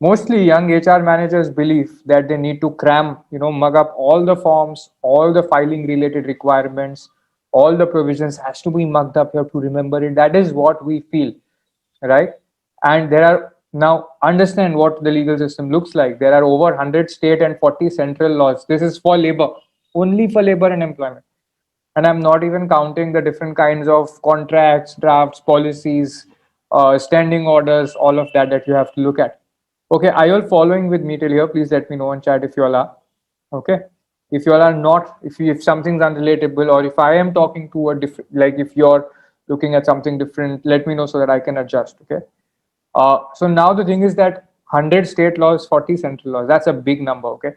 Mostly young HR managers believe that they need to cram, mug up all the forms, all the filing related requirements, all the provisions has to be mugged up. You have to remember it. That is what we feel, right? And there are now understand what the legal system looks like. There are over 100 state and 40 central laws. This is for labor, only for labor and employment. And I'm not even counting the different kinds of contracts, drafts, policies, standing orders, all of that you have to look at. Okay, are you all following with me till here? Please let me know in chat if you all are. Okay, if you all are not, if something's unrelatable, or if I am talking to a different, like if you're looking at something different, let me know so that I can adjust. Okay. So now the thing is that 100 state laws, 40 central laws, that's a big number. Okay.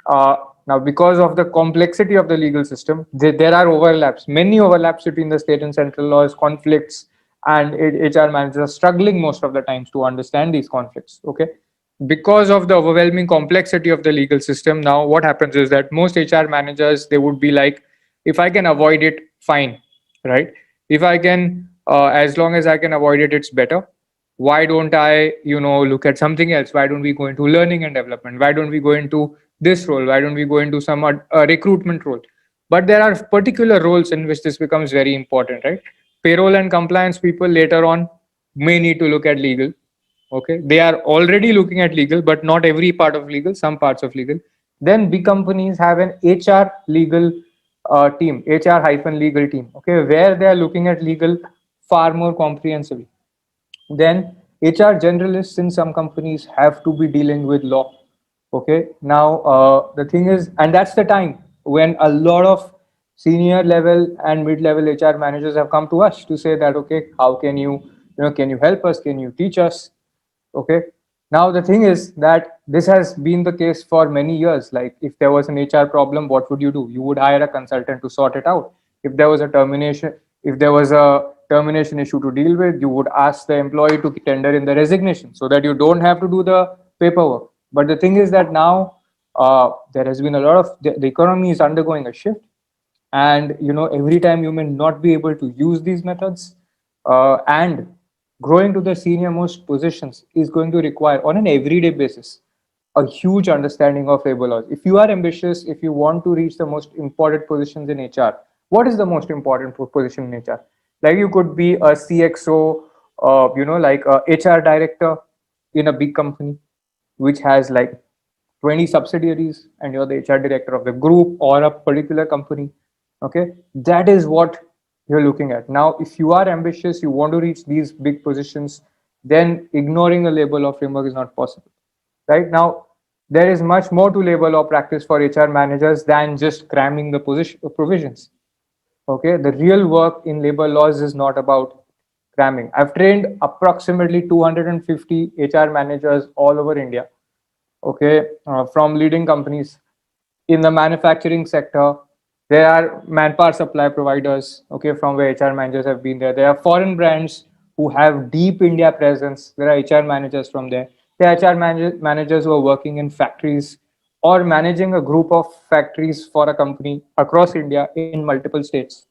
Now, because of the complexity of the legal system, there are overlaps, many overlaps between the state and central laws, conflicts, and HR managers are struggling most of the times to understand these conflicts. Okay. Because of the overwhelming complexity of the legal system, now what happens is that most HR managers, they would be like, if I can avoid it, fine, right? If I can, as long as I can avoid it, it's better. Why don't I, look at something else? Why don't we go into learning and development? Why don't we go into this role? Why don't we go into some recruitment role? But there are particular roles in which this becomes very important, right? Payroll and compliance people later on may need to look at legal. Okay, they are already looking at legal, but not every part of legal, some parts of legal. Then big companies have an HR legal team, HR hyphen legal team. Okay, where they are looking at legal far more comprehensively. Then HR generalists in some companies have to be dealing with law. Okay, now the thing is, and that's the time when a lot of senior level and mid level HR managers have come to us to say that, okay, how can can you help us? Can you teach us? Okay. Now the thing is that this has been the case for many years. Like if there was an HR problem, what would you do? You would hire a consultant to sort it out. If there was a termination issue to deal with, you would ask the employee to tender in the resignation so that you don't have to do the paperwork. But the thing is that now there has been a lot of the economy is undergoing a shift, and every time you may not be able to use these methods, and growing to the senior most positions is going to require on an everyday basis a huge understanding of labor laws. If you are ambitious, if you want to reach the most important positions in HR, what is the most important position in HR? Like you could be a CXO, like a HR director in a big company which has like 20 subsidiaries, and you're the HR director of the group or a particular company. Okay, that is what you're looking at. Now, if you are ambitious, you want to reach these big positions, then ignoring a labor law framework is not possible. Right now, there is much more to labor law practice for HR managers than just cramming the provisions. Okay, the real work in labor laws is not about cramming. I've trained approximately 250 HR managers all over India, okay, from leading companies in the manufacturing sector. There are manpower supply providers, okay, from where HR managers have been there. There are foreign brands who have deep India presence. There are HR managers from there. There are HR managers who are working in factories or managing a group of factories for a company across India in multiple states,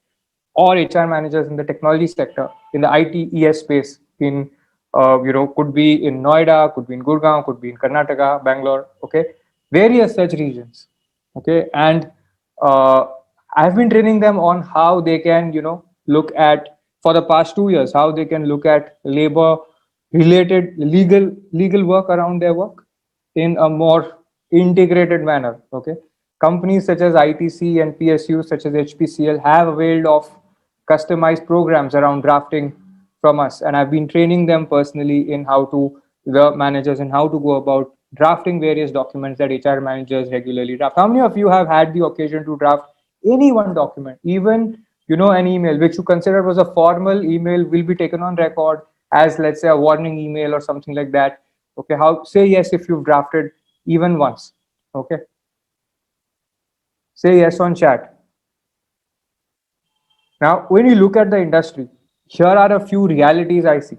or HR managers in the technology sector, in the ITES space, in could be in Noida, could be in Gurgaon, could be in Karnataka, Bangalore, okay, various such regions, okay, and uh, I've been training them on how they can, look at for the past 2 years, how they can look at labor related legal work around their work in a more integrated manner. Okay, companies such as ITC and PSUs such as HPCL have availed of customized programs around drafting from us, and I've been training them personally in how to the managers and how to go about drafting various documents that HR managers regularly draft. How many of you have had the occasion to draft any one document, even an email which you consider was a formal email will be taken on record as, let's say, a warning email or something like that? Okay, how, say yes if you've drafted even once. Okay, say yes on chat. Now, when you look at the industry, here are a few realities I see.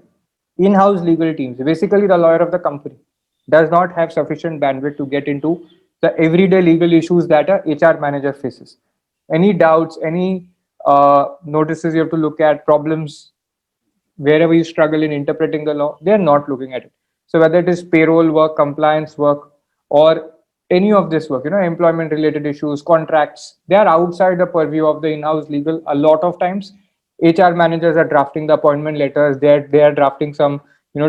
In-house legal teams, basically the lawyer of the company, does not have sufficient bandwidth to get into the everyday legal issues that a HR manager faces. Any doubts, any notices you have to look at, problems, wherever you struggle in interpreting the law, they're not looking at it. So whether it is payroll work, compliance work, or any of this work, employment related issues, contracts, they are outside the purview of the in-house legal. A lot of times HR managers are drafting the appointment letters, they are drafting some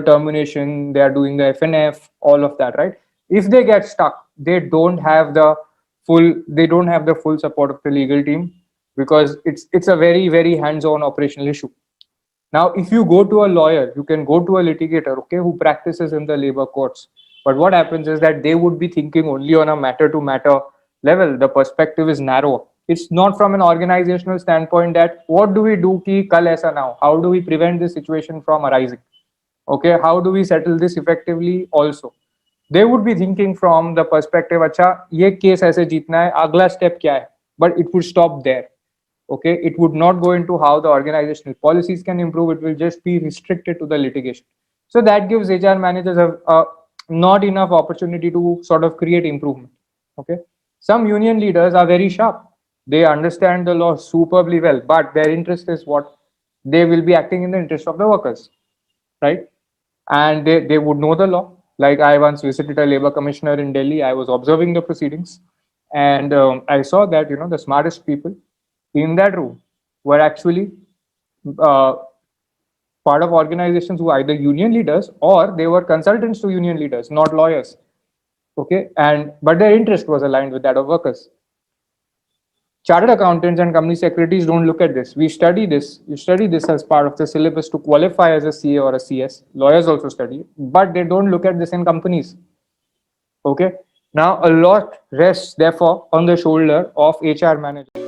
termination, they are doing the FNF, all of that, right? If they get stuck, they don't have the full support of the legal team, because it's a very very hands-on operational issue. Now, if you go to a lawyer, you can go to a litigator, okay, who practices in the labor courts. But what happens is that they would be thinking only on a matter to matter level. The perspective is narrow. It's not from an organizational standpoint that what do we do ki kal aisa now? How do we prevent this situation from arising? Okay, how do we settle this effectively also? They would be thinking from the perspective, अच्छा ये case ऐसे जीतना है, अगला step क्या है? But it would stop there. Okay, it would not go into how the organizational policies can improve. It will just be restricted to the litigation. So that gives HR managers a not enough opportunity to sort of create improvement. Okay, some union leaders are very sharp. They understand the law superbly well, but their interest is what? They will be acting in the interest of the workers, right? And they would know the law. Like, I once visited a labor commissioner in Delhi. I was observing the proceedings, and I saw that the smartest people in that room were actually uh, part of organizations who are either union leaders or they were consultants to union leaders, not lawyers. Okay, and but their interest was aligned with that of workers. Chartered accountants and company secretaries don't look at this. We study this. You study this as part of the syllabus to qualify as a CA or a CS. Lawyers also study it, but they don't look at this in companies. Okay. Now, a lot rests, therefore, on the shoulder of HR managers.